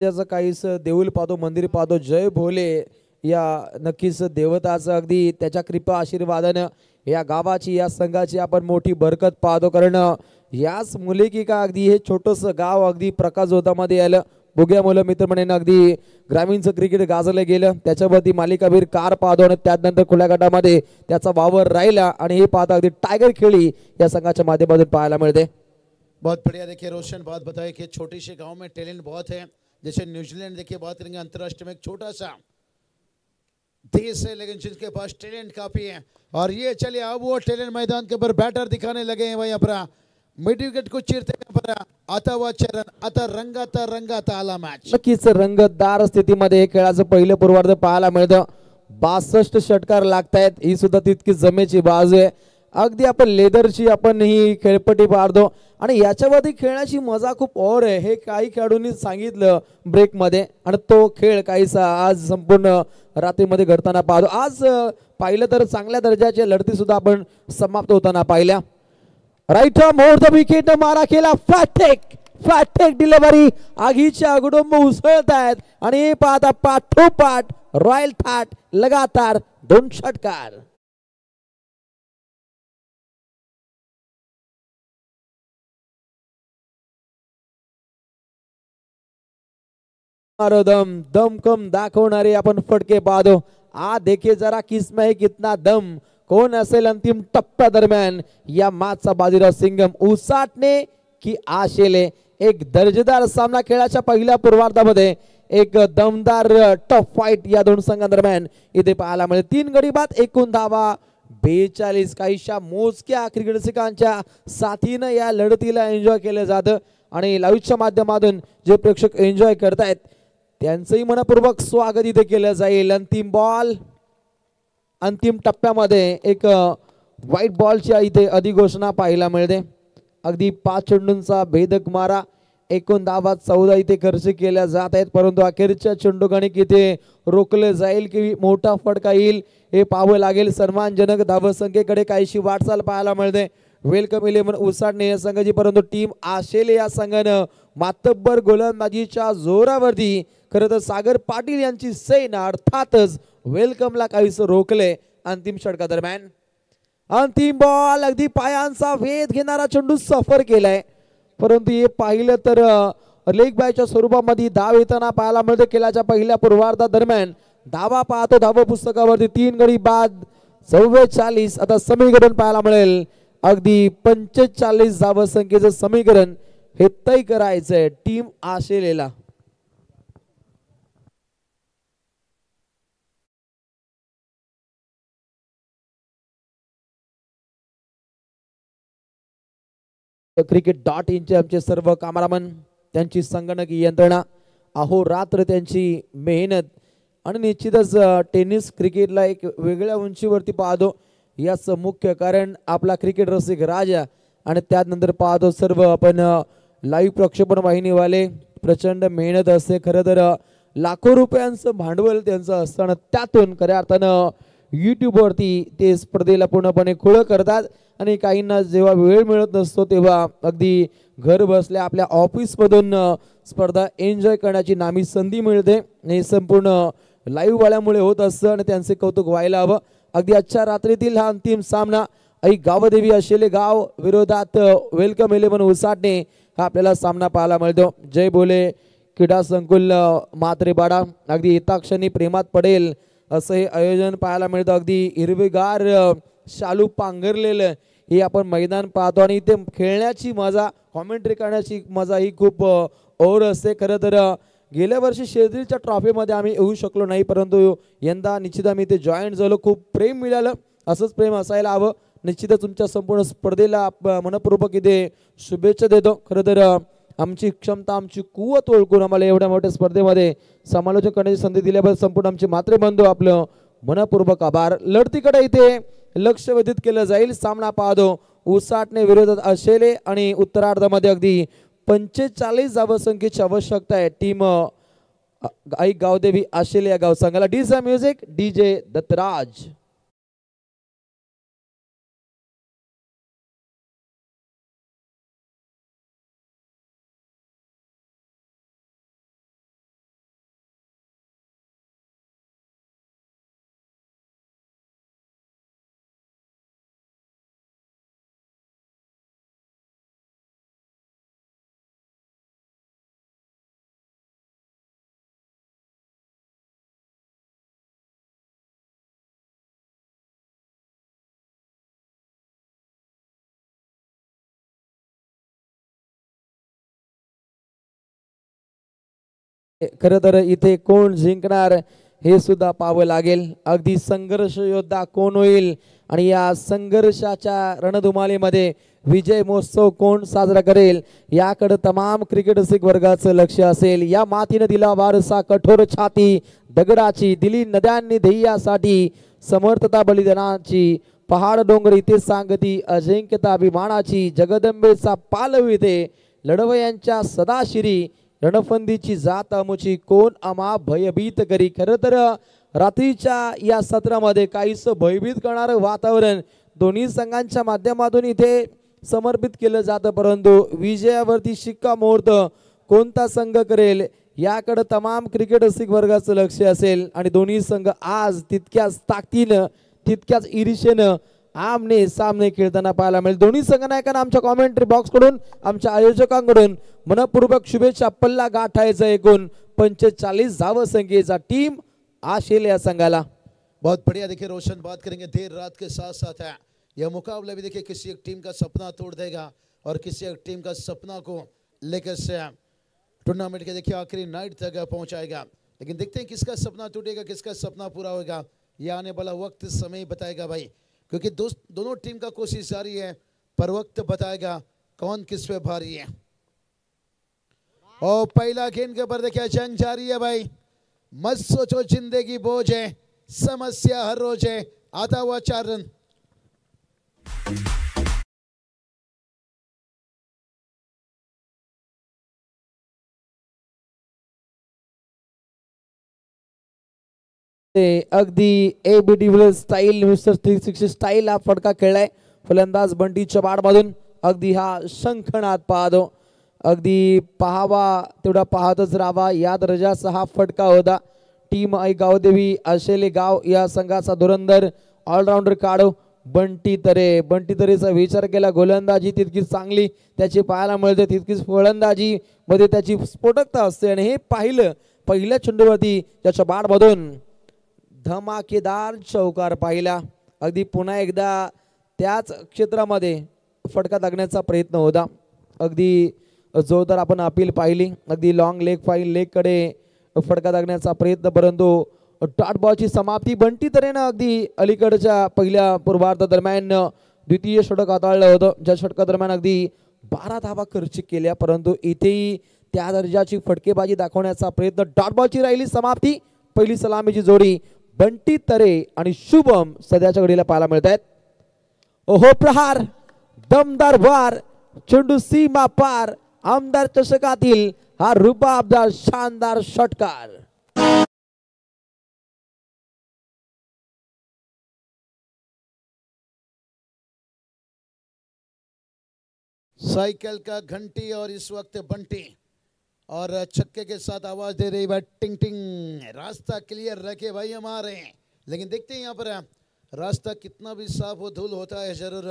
त्याचं काहीच देऊळ पाहतो, मंदिर पाहतो. जय भोले या नक्कीच देवताचं अगदी त्याच्या कृपा आशीर्वादानं या गावाची, या संघाची आपण मोठी बरकत पाहतो. कारण याच मुले का अगदी हे छोटंसं गाव अगदी प्रकाशझोतामध्ये आलं. बघूया मुलं मित्र म्हणेन अगदी ग्रामीणचं क्रिकेट गाजलं गेलं. त्याच्यावरती मालिकावीर कार पाहतो आणि त्यानंतर खुल्या गटामध्ये त्याचा वावर राहिला आणि हे पाहता अगदी टायगर खेळी या संघाच्या माध्यमातून पाहायला मिळते. बहुत बढ़िया. देखिए रोशन बात बताए कि छोटे से गांव में टैलेंट बहुत है. जैसे न्यूजीलैंड देखिए बात करेंगे अंतर्राष्ट्रीय में एक छोटा सा देश है, लेकिन जिसके पास टैलेंट काफी है. और ये चलिए अब वो टैलेंट मैदान के ऊपर बैटर दिखाने लगे हैं. वहीं पर मिड विकेट को चीरते पर आता हुआ चरण, आता रंगाता आला मॅच. नक्कीच रंगतदार स्थितीमध्ये हे खेळाचं पहिलं पूर्वार्ध पाहायला मिळतं. 62 षटकार लागतायत, ही सुद्धा तितकी जमेची बाजू आहे. अगदी आपण लेदरची आपण ही खेळपट्टी पाहतो आणि याच्यावरती खेळण्याची मजा खूप और आहे. हे काही खेळाडूंनी सांगितलं ब्रेक मध्ये आणि तो खेळ काहीसा आज संपूर्ण रात्रीमध्ये घडताना पाहतो. आज पाहिलं तर चांगल्या दर्जाच्या लढती सुद्धा आपण समाप्त होताना पाहिल्या. राईट मोर द विकेट मारा केला. फ्लॅटेक डिलिव्हरी. आगीच्या गुडुंब उसळत आहेत आणि पाहता पाठोपाठ रॉयल थाट लगातार 2 षटकार. दम कम दाखवणारे आपण फटके पाहतो. देखिए जरा किसमें है कितना दम. कोण असेल अंतिम टप्प्या दरम्यान या मॅचचा बाजीराव सिंगम. उसाटणे की आशेले एक दर्जेदार सामना खेळाच्या पहिल्या पूर्वार्धामध्ये एक दमदार टफ फाईट या दोन संघांदरम्यान इथे पाहायला मिळेल. 3 गडी बाद, एकूण धावा 42. काहीशा मोजक्या क्रिकेटरसिकांच्या साथीनं या लढतीला एन्जॉय केलं जातं आणि लाईव्हच्या माध्यमातून जे प्रेक्षक एन्जॉय करतायत त्यांचंही मनपूर्वक स्वागत इथे केलं जाईल. अंतिम बॉल, अंतिम टप्प्यामध्ये एक व्हाईट बॉलची इथे अधिघोषणा पाहायला मिळते. अगदी 5 चेंडूंचा भेदक मारा, एकूण धावा 14 इथे खर्च केल्या जात आहेत, परंतु अखेरच्या चेंडूगणिक इथे रोखले जाईल की मोठा फटका येईल हे पाहावं लागेल. सन्मानजनक धावसंख्येकडे काहीशी वाटचाल पाहायला मिळते. वेलकम 11 उसाटणे या संघाची, परंतु टीम आशेले या संघानं मातब्बर गोलंदाजीच्या जोरावरती खरं तर सागर पाटील यांची सेना अर्थातच वेलकमला काहीच रोखले. अंतिम षटका दरम्यान अंतिम बॉल, अगदी पायांचा वेध घेणारा चेंडू सफर केलाय, परंतु हे पाहिलं तर लेग बायच्या स्वरूपामध्ये धाव येताना पाहायला मिळते. खेळाच्या पहिल्या पूर्वार्धा दरम्यान धावा पाहतो धाव पुस्तकावरती 3 गडी बाद 44. आता समीकरण पाहायला मिळेल अगदी 45 धावसंख्येचं समीकरण हे तय करायचंय टीम आशेलेला. cricket.in चे आमचे सर्व कॅमेरामन, त्यांची संगणकीय यंत्रणा, अहोरात्र त्यांची मेहनत आणि निश्चितच टेनिस क्रिकेटला एक वेगळ्या उंचीवरती पाहतो. याचं मुख्य कारण आपला क्रिकेट रसिक राजा आणि त्यानंतर पाहतो सर्व आपण लाईव्ह प्रक्षेपण वाहिनीवाले. प्रचंड मेहनत असते. खरं तर लाखो रुपयांचं भांडवल त्यांचं असतं आणि त्यातून खऱ्या अर्थानं यूट्यूबवरती ते स्पर्धेला पूर्णपणे खुलं करतात आणि काहींना जेव्हा वेळ मिळत नसतो तेव्हा अगदी घर बसल्या आपल्या ऑफिसमधून स्पर्धा एन्जॉय करण्याची नामी संधी मिळते. हे संपूर्ण लाईव्ह वाल्यामुळे होत असतं आणि त्यांचे कौतुक व्हायला हवं. अगदी आजच्या रात्रीतील हा अंतिम सामना ऐ गावदेवी अशेले गाव विरोधात वेलकम 11 उसाटणे हा आपल्याला सामना पाहायला मिळतो. जय भोले क्रीडा संकुल मात्रेबाडा अगदी येताक्षणी प्रेमात पडेल असं हे आयोजन पाहायला मिळतं. अगदी हिरवेगार शालू पांघरलेलं हे आपण मैदान पाहतो आणि इथे खेळण्याची मजा, कॉमेंट्री करण्याची मजा ही खूप और असते. खरं तर गेल्या वर्षी शेजारीच्या ट्रॉफीमध्ये आम्ही येऊ शकलो नाही, परंतु यंदा निश्चित आम्ही इथे जॉईन झालो. खूप प्रेम मिळालं, असंच प्रेम असायला हवं. निश्चितच तुमच्या संपूर्ण स्पर्धेला मनपूर्वक इथे शुभेच्छा देतो. खरं तर आमची क्षमता आमची कुवत ओळखून आम्हाला एवढ्या मोठ्या स्पर्धेमध्ये समालोचन करण्याची संधी दिल्याबद्दल संपूर्ण आमचे मातृबंधू आपलं मनपूर्वक आभार. लढतीकडे इथे लक्ष वेधित केलं जाईल. सामना पाहतो उसाटणे विरोधात आशेले आणि उत्तरार्धामध्ये अगदी 45 धावसंख्येची आवश्यकता आहे टीम आई गावदेवी आशेले या गाव संघाला. DJ music DJ Dattaraj. खरं तर इथे कोण जिंकणार हे सुद्धा पाहावं लागेल. अगदी संघर्ष योद्धा कोण होईल आणि या संघर्षाच्या रणधुमाळीमध्ये विजय महोत्सव कोण साजरा करेल याकडे तमाम क्रिकेट रसिक वर्गाचं लक्ष असेल. या मातीने दिला वारसा कठोर छाती दगडाची, दिली नद्यांनी ध्येयासाठी समर्थता बलिदानाची, पहाड डोंगर इथे सांगती अजिंक्यता अभिमानाची, जगदंबेचा पालविते लढवयांच्या सदाशिरी, रणफंदीची जात अमुची कोण आम्हा भयभीत करी. खरं तर रात्रीच्या या सत्रामध्ये काहीसं भयभीत करणारं वातावरण दोन्ही संघांच्या माध्यमातून इथे समर्पित केलं जातं, परंतु विजयावरती शिक्कामोर्तब कोणता संघ करेल याकडे तमाम क्रिकेट रसिक वर्गाचं लक्ष असेल. आणि दोन्ही संघ आज तितक्याच ताकदीनं तितक्याच ईर्षेनं आमने सामने खेळताना पाहायला मिळेल. दोन्ही संघनायकांना आमच्या कॉमेंट्री बॉक्स कडून आमच्या आयोजकांकडून मनपूर्वक शुभेच्छा. पल्ला गाठायचा एकूण 45 धावसंख्येचा टीम आशेले या संघाला. बहुत बढ़िया. देखिए रोशन बात करेंगे देर रात के साथ साथ है यह मुकाबला भी देखिए किसी एक टीम का सपना तोड़ देगा और किसी एक टीम का सपना को लेकर से टूर्नामेंट के देखिए आखिरी नाइट तक पहुंचाएगा. लेकिन देखते हैं किसका सपना टूटेगा किसका सपना पूरा होगा. यह आने वाला वक्त समय बताएगा भाई, क्योंकि दोनों टीम का कोशिश जारी है पर वक्त बताएगा कौन किस पे भारी है. और पहला गेंद के ऊपर देखिए जंग जारी है भाई. मत सोचो जिंदगी बोझ है, समस्या हर रोज है. आता हुआ 4 रन. अगदी A B de Villiers style mister 360 style हा फटका खेळलाय फलंदाज बंटी चबाड मधून. अगदी हा शंखनाद पाहतो. अगदी पाहावा तेवढा पाहतच राहावा या दर्जाचा हा फटका होता. टीम आई गावदेवी आशेले गाव या संघाचा धुरंधर ऑलराऊंडर काढो बंटी तरे. बंटी तरेचा विचार केला गोलंदाजी तितकीच चांगली त्याची पाहायला मिळते, तितकीच फलंदाजी मध्ये त्याची स्फोटकता असते. आणि हे पाहिलं पहिल्या चेंडूवरती त्याच्या बाडमधून धमाकेदार चौकार पाहिला. अगदी पुन्हा एकदा त्याच क्षेत्रामध्ये फटका लागण्याचा प्रयत्न होता. अगदी जोरदार आपण अपील पाहिली. अगदी लॉंग लेग कडे फटका लागण्याचा प्रयत्न, परंतु डॉट बॉलची समाप्ती बंटी तऱ्हेनं अगदी अलीकडच्या पहिल्या पूर्वार्ध दरम्यान द्वितीय षटक हाताळलं होतं, ज्या षटका दरम्यान अगदी 12 धावा खर्चिक केल्या, परंतु इथेही त्या दर्जाची फटकेबाजी दाखवण्याचा प्रयत्न. डॉट बॉलची राहिली समाप्ती. पहिली सलामीची जोडी बंटी तरे आणि शुभम सध्याच्या घडीला पाहायला मिळत आहेत. ओहो प्रहार दमदार वार चेंडू सीमा पार आमदार चषकातील हा रुबाबदार शानदार षटकार. साइकिल का घंटी और इस वक्त बंटी और छक्के के साथ आवाज दे रही है टिंग टिंग. रास्ता क्लियर रखे भाई हमारे. लेकिन देखते हैं यहाँ पर रास्ता कितना भी साफ हो धूल होता है जरूर,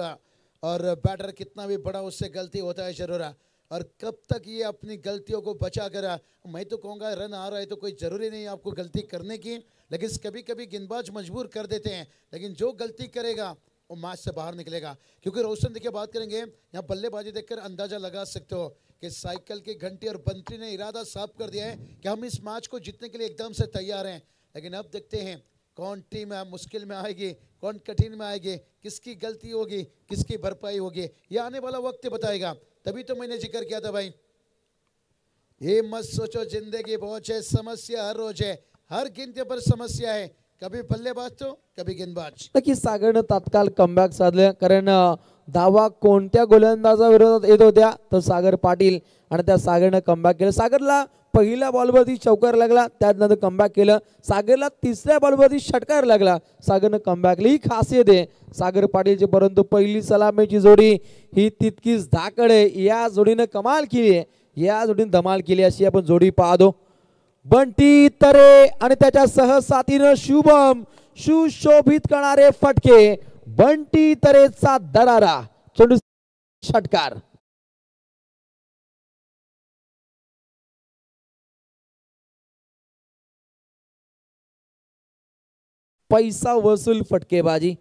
और बैटर कितना भी बड़ा उससे गलती होता है जरूर. और कब तक ये अपनी गलतियों को बचा कर, मैं तो कहूँगा रन आ रहा है तो कोई ज़रूरी नहीं आपको गलती करने की, लेकिन कभी कभी गेंदबाज मजबूर कर देते हैं. लेकिन जो गलती करेगा वो मैच से बाहर निकलेगा. क्योंकि रोशन देखिए बात करेंगे यहाँ बल्लेबाजी देखकर अंदाजा लगा सकते हो कि साइकिल की घंटी और बंटी ने इरादा साफ कर दिया है कि हम इस मैच को जीतने के लिए एकदम से तैयार हैं. लेकिन अब देखते हैं कौन टीम मुश्किल में आएगी, कौन कठिन में आएगी, किसकी गलती होगी, किसकी भरपाई होगी, ये आने वाला वक्त बताएगा। तभी तो मैंने जिक्र किया था भाई, ये मत सोचो जिंदगी बहुत है, समस्या हर रोज है, हर गिनती पर समस्या है, कभी बल्लेबाज तो कभी गेंदबाज। नक्की सागरनं तात्काळ कमबॅक साधलं, कारण धावा कोणत्या गोलंदाजा विरोधात येत होत्या तर सागर पाटील, आणि त्या सागरनं कमबॅक केलं. सागरला पहिल्या बॉलवरती चौकार लागला, त्यानंतर कमबॅक केलं. सागरला तिसऱ्या बॉलवरती षटकार लागला, सागरनं कमबॅक केलं. ही खासियत आहे सागर पाटीलची. परंतु पहिली सलामीची जोडी ही तितकीच धाकड आहे. या जोडीनं कमाल केली आहे, या जोडीने धमाल केली, अशी आपण जोडी पाहतो. बंटी तरे आणि त्याच्या सहसाथीनं शुभम, सुशोभित करणारे फटके. बंटी तरेचा दरारा, चेंडू षटकार. पैसा वसूल फटकेबाजी.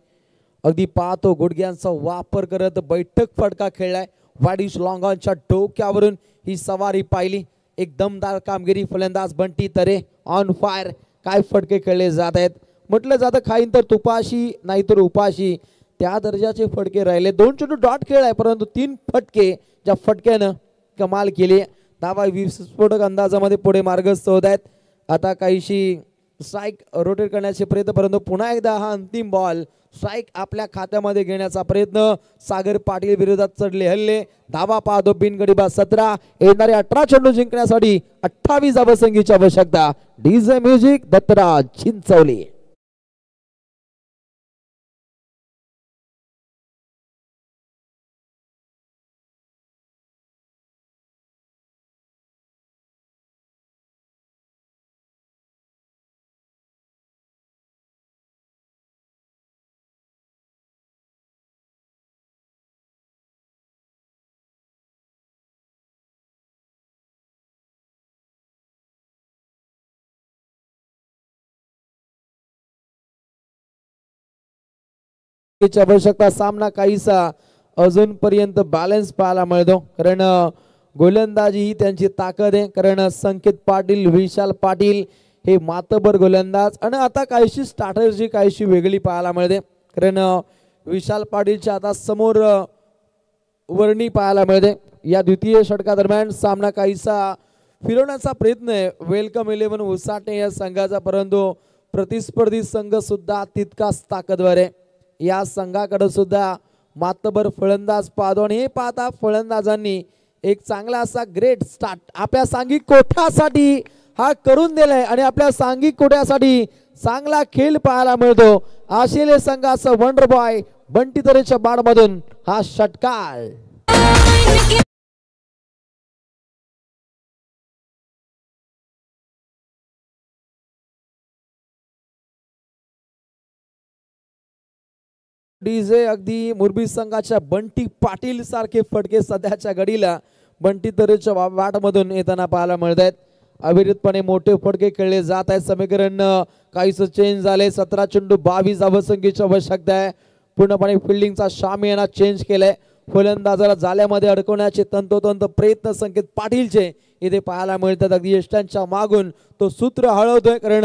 अगदी पाहतो गुडघ्यांचा वापर करत बैठक फटका खेळलाय. वाडिश लॉंगॉनच्या डोक्यावरून ही सवारी पाहिली. एक दमदार कामगिरी फलंदाज बंटी तरे ऑन फायर. काय फटके खेळले जात आहेत. म्हटलं जातं खाईन तर तुपाशी नाही तर उपाशी, त्या दर्जाचे फटके राहिले. 2 चेंडू डॉट खेळाय, परंतु 3 फटके ज्या फटक्यानं कमाल केली. धावा विस्फोटक अंदाजामध्ये पुढे मार्गस्थ होत आहेत. आता काहीशी स्ट्राईक रोटेट करण्याचे प्रयत्न, परंतु पुन्हा एकदा हा अंतिम बॉल स्ट्राईक आपल्या खात्यामध्ये घेण्याचा प्रयत्न. सागर पाटील विरोधात चढले हल्ले. धावा पाहतो बिनगडीबाद 17. येणारे 18 चेंडू जिंकण्यासाठी 28 धावसंख्येची आवश्यकता. DJ music Dattaraj Chinchwali. आवश्यकता. सामना काहीसा अजूनपर्यंत बॅलन्स पाहायला मिळतो, कारण गोलंदाजी ही त्यांची ताकद आहे. कारण संकेत पाटील, विशाल पाटील हे मातबर गोलंदाज, आणि आता काहीशी स्टार्टरची काहीशी वेगळी पाहायला मिळते. कारण विशाल पाटीलच्या आता समोर वर्णी पाहायला मिळते. या द्वितीय षटकादरम्यान सामना काहीसा फिरवण्याचा प्रयत्न आहे वेलकम 11 उसाटे या संघाचा, परंतु प्रतिस्पर्धी संघ सुद्धा तितकाच ताकदवर आहे. या संघाकडे सुद्धा मातबर फलंदाज पाहतो, आणि हे पाहता फलंदाजांनी एक चांगला असा ग्रेट स्टार्ट आपल्या सांघिक कोठ्यासाठी हा करून दिलाय, आणि आपल्या सांघिक कोठ्यासाठी चांगला खेळ पाहायला मिळतो. आशिले संघाचा वंडर बॉय बंटी तरेच्या बाडमधून हा षटकार. डीजे अगदी मुरबी संघाच्या बंटी पाटील सारखे फटके सध्याच्या घडीला बंटी तरेच्या वाटमधून येताना पाहायला मिळत आहेत. अविरतपणे मोठे फटके खेळले जात आहेत. समीकरण काहीच चेंज झाले. 17 चेंडू 22 धावसंख्येची आवश्यकता आहे. पूर्णपणे फिल्डिंगचा शामियाना चेंज केलाय. फलंदाजाला जाल्यामध्ये अडकवण्याचे तंतोतंत प्रयत्न संकेत पाटीलचे इथे पाहायला मिळतात. अगदी यष्टांच्या मागून तो सूत्र हळवतोय, कारण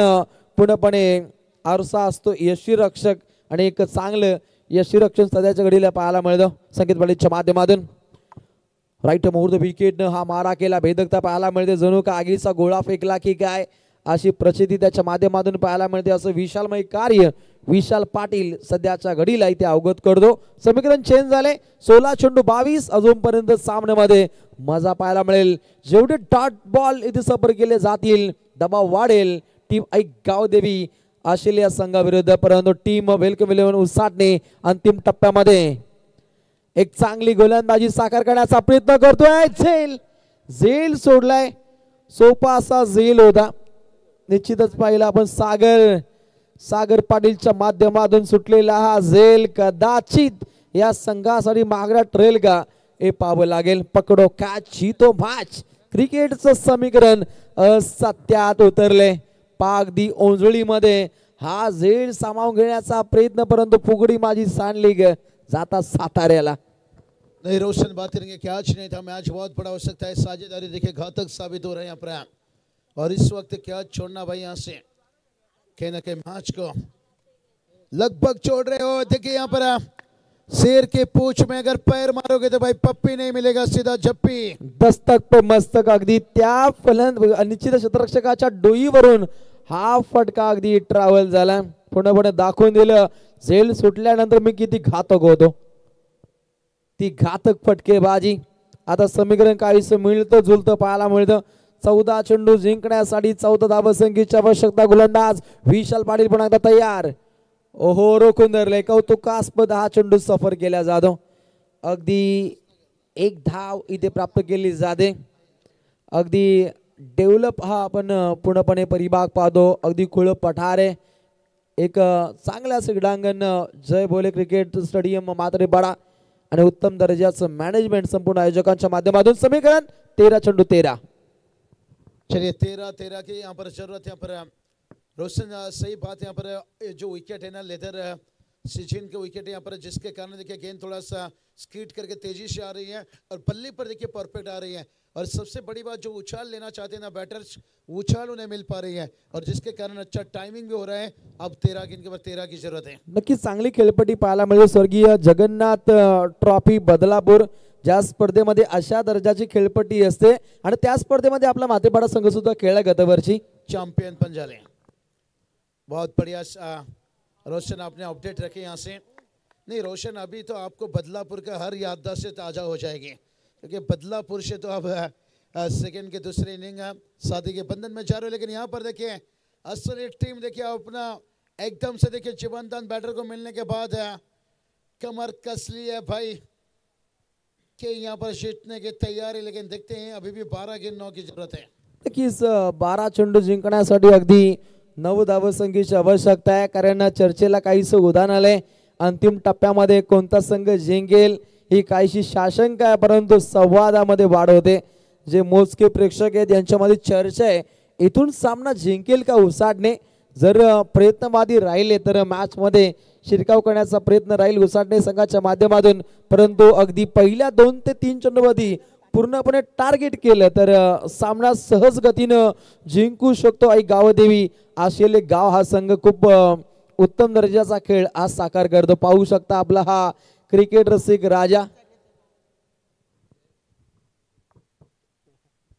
पूर्णपणे आरसा असतो यष्टीरक्षक, आणि एक चांगलं यष्टीरक्षण सध्याच्या घडीला पाहायला मिळतं संकेत पाटीलच्या माध्यमातून. राईट मुहूर्त विकेटनं हा मारा केला. भेदकता पाहायला मिळते, जणू का आगीचा गोळा फेकला की काय अशी प्रचिती त्याच्या माध्यमातून पाहायला मिळते. असं विशालमय कार्य विशाल पाटील सध्याच्या घडीला इथे अवगत करतो. समीकरण चेंज झाले. 16 चेंडू 22. अजूनपर्यंत सामन्यामध्ये मजा पाहायला मिळेल. जेवढे डॉट बॉल इथे सफर केले जातील दबाव वाढेल. टीम ऐक गावदेवी ऑस्ट्रेलिया संघाविरुद्ध, परंतु टीम वेलकम 11 उसाटणे अंतिम टप्प्यामध्ये एक चांगली गोलंदाजी साकार करण्याचा प्रयत्न करतोय. झेल सोडलाय. सोपा असा झेल होता. निश्चितच पाहिलं आपण सागर पाटीलच्या माध्यमातून सुटलेला हा झेल कदाचित या संघासाठी मागरा ट्रेल का हे पाहावं लागेल. पकडो कॅच जीतो मॅच. क्रिकेटचं समीकरण असत्यात उतरले. पागदी ओंजळीमध्ये हा झेल सामावून घेण्याचा प्रयत्न, परंतु फुगडी माझी सांडली जाता साताऱ्याला. नहीं, रोशन बात करेंगे कैच नहीं था, मैच बहुत बड़ा हो सकता है. साझेदारी देखिए घातक साबित हो रहा है यहाँ पर, और इस वक्त कैच छोड़ना भाई यहाँ से कहीं ना कहीं मैच को लगभग छोड़ रहे हो। देखिए यहाँ पर शेर के पूंछ में अगर पैर मारोगे तो भाई पप्पी नहीं मिलेगा, सीधा झप्पी। दस्तक पे मस्तक अगदी त्या निश्चित क्षेत्ररक्षकाच्या डोईवरून हा फटका अगदी ट्रॅव्हल झाला. पूर्णपणे दाखवून दिलं झेल सुटल्यानंतर मी किती घातक होतो. ती घातक फटकेबाजी. आता समीकरण काहीसं मिळतं जुळतं पाहायला मिळतं. 14 चेंडू जिंकण्यासाठी 14 धावसंख्येची आवश्यकता. गोलंदाज विशाल पाटील पुन्हा एकदा तयार. ओहो रोखून धरले. कौतुकास्पद हा चेंडू सफर केला जातो. अगदी एक धाव इथे प्राप्त केली जाते. अगदी डेव्हलप हा आपण पूर्णपणे परिभाग पाहतो. अगदी खुलं पठार आहे. एक चांगलं क्रीडांगण जय भोले क्रिकेट स्टेडियम मात्रेपाडा आणि उत्तम दर्जाचं मॅनेजमेंट संपूर्ण आयोजकांच्या माध्यमातून. समीकरण 13 चेंडू 13. चलिए 13 की यहाँ पर जरूरत, यहाँ पर रोशन सही बात, यहाँ पर जो विकेट है ना लेदर सिचिन के विकेट यहाँ पर, जिसके कारण देखिए गेंद थोड़ा सा स्कीट करके तेजी से आ रही है और बल्ले पर देखिए परफेक्ट आ रही है. और सबसे बड़ी बात जो उछाल लेना चाहते हैं ना बैटर्स, उछाल उन्हें मिल पा रही है और जिसके कारण अच्छा टाइमिंग भी हो रहा है. अब 13 की इनके पास 13 की जरूरत है. नक्कीच चांगली खेळपट्टी पाहायला मिळेल. स्वर्गीय जगन्नाथ ट्रॉफी बदलापूर ज्या स्पर्धेमध्ये अशा दर्जाची खेळपट्टी असते आणि त्या स्पर्धेमध्ये आपला मातेपाडा संघ सुद्धा खेळला गतवर्षी. चैंपियन बन जाले. बहुत बढ़िया रोशन, आपने अपडेट रखे यहाँ से. नहीं रोशन, अभी तो आपको बदलापुर का हर याददाश्त से ताज़ा हो जाएगी क्योंकि बदलापुर से तो अब सेकंड के दूसरे इनिंग शादी के बंधन में जा रहे हो. लेकिन यहाँ पर देखिए असली टीम देखिए अपना एकदम से देखिए जीवनदान बैटर को मिलने के बाद कमर कस ली है भाई कि यहाँ पर जीतने की तैयारी. लेकिन देखते हैं अभी भी 12 की 9 की जरूरत है. नक्कीच 12 चेंडू जिंकण्यासाठी अगदी 9 धावसंख्येची आवश्यकता आहे. कारण चर्चेला काहीसं उदाहरण आलंय. अंतिम टप्प्यामध्ये कोणता संघ जिंकेल ही काहीशी शाशंका आहे, परंतु संवादामध्ये वाढ होते. जे मोजके प्रेक्षक आहेत यांच्यामध्ये चर्चा आहे इथून सामना जिंकेल का उसाटणे. जर प्रयत्नवादी राहिले तर मॅच मध्ये शिरकाव करण्याचा प्रयत्न राहील उसाटणे संघाच्या माध्यमातून. परंतु अगदी पहिल्या 2 ते 3 चेंडूमध्ये पूर्णपणे टार्गेट केलं तर सामना सहज गतीनं जिंकू शकतो. आई गावदेवी आशेले गाव हा संघ खूप उत्तम दर्जाचा खेळ आज साकार करतो. पाहू शकता आपला हा क्रिकेट रसिक राजा.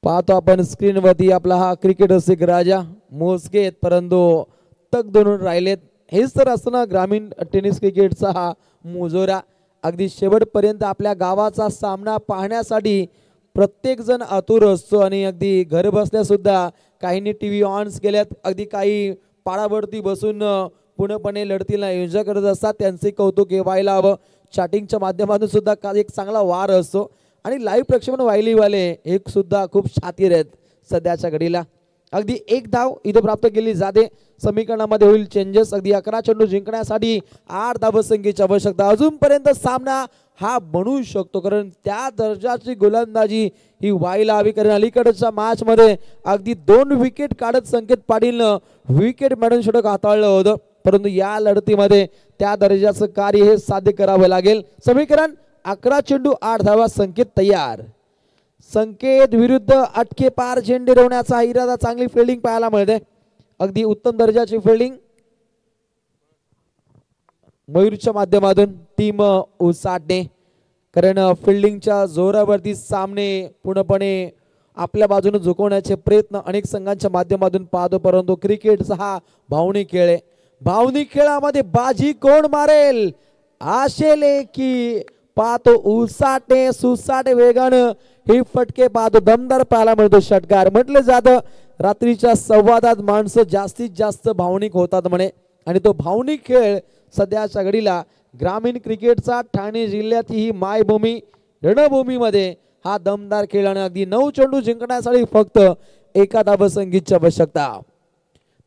पाहतो आपण स्क्रीनवरती आपला हा क्रिकेट रसिक राजा. मोजके परंतु तग धरून राहिलेत. हेच तर असतं ना ग्रामीण टेनिस क्रिकेटचा हा मुजोरा. अगदी शेवटपर्यंत आपल्या गावाचा सामना पाहण्यासाठी प्रत्येक जण आतुर असतो आणि अगदी घर बसल्या सुद्धा काहींनी टीव्ही ऑन्स केल्यात. अगदी काही पाडावरती बसून पूर्णपणे लढतीला एन्जॉय करत असतात. त्यांचे कौतुक व्हायला हवं. चॅटिंगच्या माध्यमातून सुद्धा एक चांगला वार असतो आणि लाईव्ह प्रक्षेपण वाहिलीवाले एक सुद्धा खूप शातीर आहेत सध्याच्या घडीला. अगदी एक धाव इथे प्राप्त केली जाते. समीकरणामध्ये होईल चेंजेस. अगदी 11 चेंडू जिंकण्यासाठी 8 धावसंख्येची आवश्यकता. अजूनपर्यंत सामना हा बनू शकतो कारण त्या दर्जाची गोलंदाजी ही व्हायला हवी. कारण अलीकडच्या मॅच मध्ये अगदी 2 विकेट काढत संकेत पाटीलनं विकेट मॅडन षटक हाताळलं होतं, परंतु या लढतीमध्ये त्या दर्जाचं कार्य हे साध्य करावं लागेल. समीकरण 11 चेंडू 8 धावा. संकेत तयार. संकेत विरुद्ध अटके पार झेंडे रोवण्याचा इरादा. चांगली फिल्डिंग पाहायला मिळते. अगदी उत्तम दर्जाची फिल्डिंग मयूरच्या माध्यमातून टीम उसाटणे. कारण फिल्डिंगच्या जोरावरती सामने पूर्णपणे आपल्या बाजूने झुकवण्याचे प्रयत्न अनेक संघांच्या माध्यमातून पाहतो, परंतु क्रिकेटचा हा भावनिक खेळ आहे. भावनिक खेळामध्ये बाजी कोण मारेल आशेले की पाहतो उसाटे सुसाटे वेगानं हे फटके पाहतो. दमदार पाहायला मिळतो षटकार. म्हटलं जातं रात्रीच्या संवादात माणसं जास्तीत जास्त भावनिक होतात म्हणे आणि तो भावनिक खेळ सध्याच्या घडीला ग्रामीण क्रिकेटचा ठाणे जिल्ह्यात ही मायभूमी रणभूमीमध्ये हा दमदार खेळ आणि अगदी 9 चेंडू जिंकण्यासाठी फक्त 1 धावसंख्येची आवश्यकता.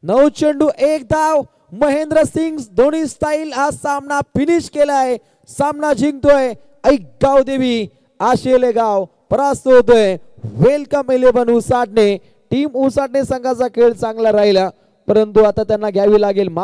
9 चेंडू 1 धाव. महेंद्र सिंग धोनी स्टाईल हा सामना फिनिश केलाय. सामना जिंकतोय ऐ गावदेवी. आशेले गाव परास्त होतोय. वेलकम 11 उसाटणे. टीम उसाटणे संघाचा खेळ चांगला राहिला, परंतु आता त्यांना घ्यावी लागेल